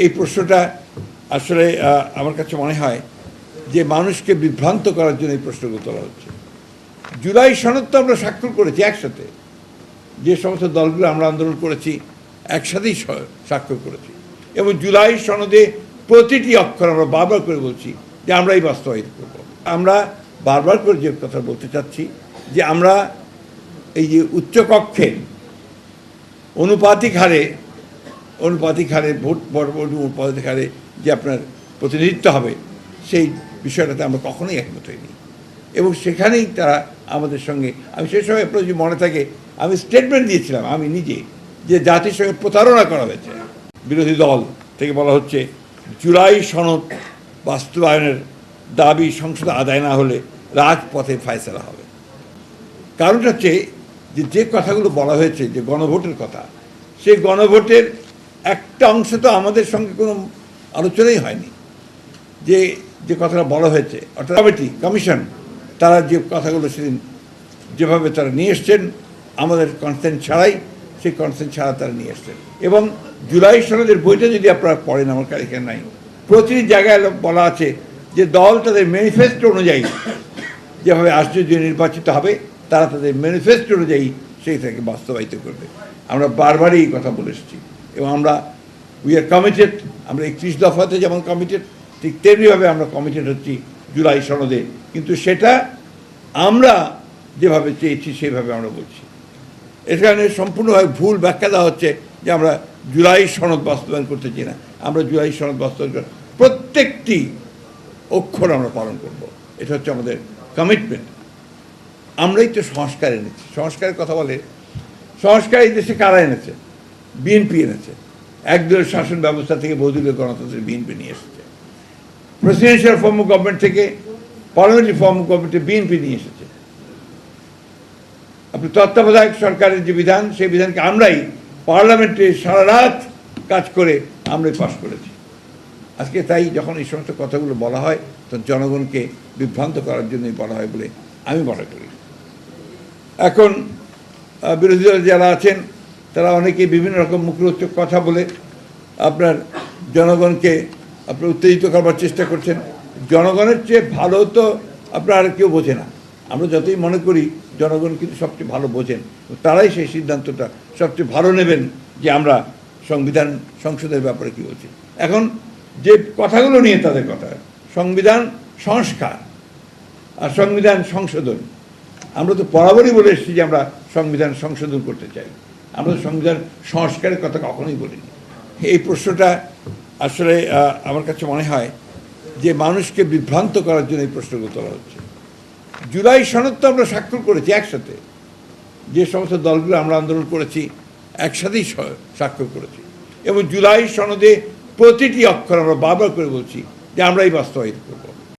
এই প্রশ্নটা আসলে আমার কাছে মনে হয় যে মানুষকে বিভ্রান্ত করার জন্য এই প্রশ্নগুলো তোলা হচ্ছে। জুলাই সনদ তো আমরা স্বাক্ষর করেছি একসাথে, যে সমস্ত দলগুলো আমরা আন্দোলন করেছি একসাথেই স্বাক্ষর করেছি, এবং জুলাই সনদে প্রতিটি অক্ষর আমরা বারবার করে বলছি যে আমরাই বাস্তবায়িত করব। আমরা বারবার করে যে কথা বলতে চাচ্ছি যে আমরা এই যে উচ্চকক্ষে অনুপাতিক হারে ভোট বরাবর অনুপাতিক হারে যে আপনার প্রতিনিধিত্ব হবে, সেই বিষয়টাতে আমরা কখনোই একমত হইনি, এবং সেখানেই তারা আমাদের সঙ্গে, আমি সেই সময় আপনার যদি মনে থাকে আমি স্টেটমেন্ট দিয়েছিলাম আমি নিজে, যে জাতির সঙ্গে প্রতারণা করা হয়েছে। বিরোধী দল থেকে বলা হচ্ছে জুলাই সনদ বাস্তবায়নের দাবি সংসদে আদায় না হলে রাজপথে ফায়সালা হবে। কারণটা হচ্ছে যে কথাগুলো বলা হয়েছে, যে গণভোটের কথা, সেই গণভোটের একটা অংশ তো আমাদের সঙ্গে কোনো আলোচনাই হয়নি। যে কথাটা বলা হয়েছে, অর্থাৎ কমিশন তারা যে কথাগুলো সেদিন যেভাবে তারা নিয়ে এসছেন আমাদের কনসেন্ট ছাড়াই, সেই কনসেন্ট ছাড়া তারা নিয়ে এসছেন। এবং জুলাই সনদের বইটা যদি আপনারা পড়েন, আমার এখানে নাই, প্রতিটি জায়গায় বলা আছে যে দল তাদের ম্যানিফেস্টো অনুযায়ী যেভাবে আশ্চর্য নির্বাচিত হবে, তারা তাদের ম্যানিফেস্টো অনুযায়ী সেইটাকে বাস্তবায়িত করবে। আমরা বারবারই এই কথা বলে এসেছি, এবং আমরা উই আর কমিটেড। আমরা 31 দফাতে যেমন কমিটেড, ঠিক তেমনিভাবে আমরা কমিটেড হচ্ছি জুলাই সনদে, কিন্তু সেটা আমরা যেভাবে চেয়েছি সেইভাবে আমরা বলছি। এখানে সম্পূর্ণভাবে ভুল ব্যাখ্যা দেওয়া হচ্ছে যে আমরা জুলাই সনদ বাস্তবায়ন করতে চাই না। আমরা জুলাই সনদ বাস্তবায়ন করে প্রত্যেকটি অক্ষর আমরা পালন করব, এটা হচ্ছে আমাদের কমিটমেন্ট। আমরাই তো সংস্কার এনেছি। সংস্কারের কথা বলে, সংস্কার এই দেশে কারা এনেছে? বিএনপি এনেছে। একদলীয় শাসন ব্যবস্থা থেকে বহুদলীয় গণতন্ত্রের বিএনপি নিয়ে এসেছে। প্রেসিডেন্সিয়াল ফর্ম অফ গভর্নমেন্ট থেকে পার্লামেন্টারি ফর্ম অফ গভর্নমেন্টে বিএনপি নিয়ে এসেছে। আপনি তত্ত্বাবধায়ক সরকারের যে বিধান, সেই বিধানকে আমরাই পার্লামেন্টে সারা রাত কাজ করে আমরাই পাশ করেছি। আজকে তাই যখন এই সমস্ত কথাগুলো বলা হয়, তখন জনগণকে বিভ্রান্ত করার জন্যই বলা হয় বলে আমি মনে করি। এখন বিরোধী দল যারা আছেন তারা অনেকেই বিভিন্ন রকম মুখরোচক কথা বলে আপনার জনগণকে আপনার উত্তেজিত করবার চেষ্টা করছেন। জনগণের চেয়ে ভালো তো আপনার আর কেউ বোঝে না। আমরা যতই মনে করি জনগণ কিন্তু সবচেয়ে ভালো বোঝেন, তারাই সেই সিদ্ধান্তটা সবচেয়ে ভালো নেবেন যে আমরা সংবিধান সংশোধনের ব্যাপারে কী বলছি। এখন যে কথাগুলো নিয়ে তাদের কথা, সংবিধান সংস্কার আর সংবিধান সংশোধন, আমরা তো বরাবরই বলে এসেছি যে আমরা সংবিধান সংশোধন করতে চাই। আমরা সংবিধান সংস্কারের কথা কখনোই বলিনি। এই প্রশ্নটা আসলে আমার কাছে মনে হয় যে মানুষকে বিভ্রান্ত করার জন্য এই প্রশ্নগুলো তোলা হচ্ছে। জুলাই সনদ তো আমরা স্বাক্ষর করেছি একসাথে, যে সমস্ত দলগুলো আমরা আন্দোলন করেছি একসাথেই স্বাক্ষর করেছি, এবং জুলাই সনদে প্রতিটি অক্ষর আমরা বারবার করে বলছি যে আমরাই বাস্তবায়িত করব।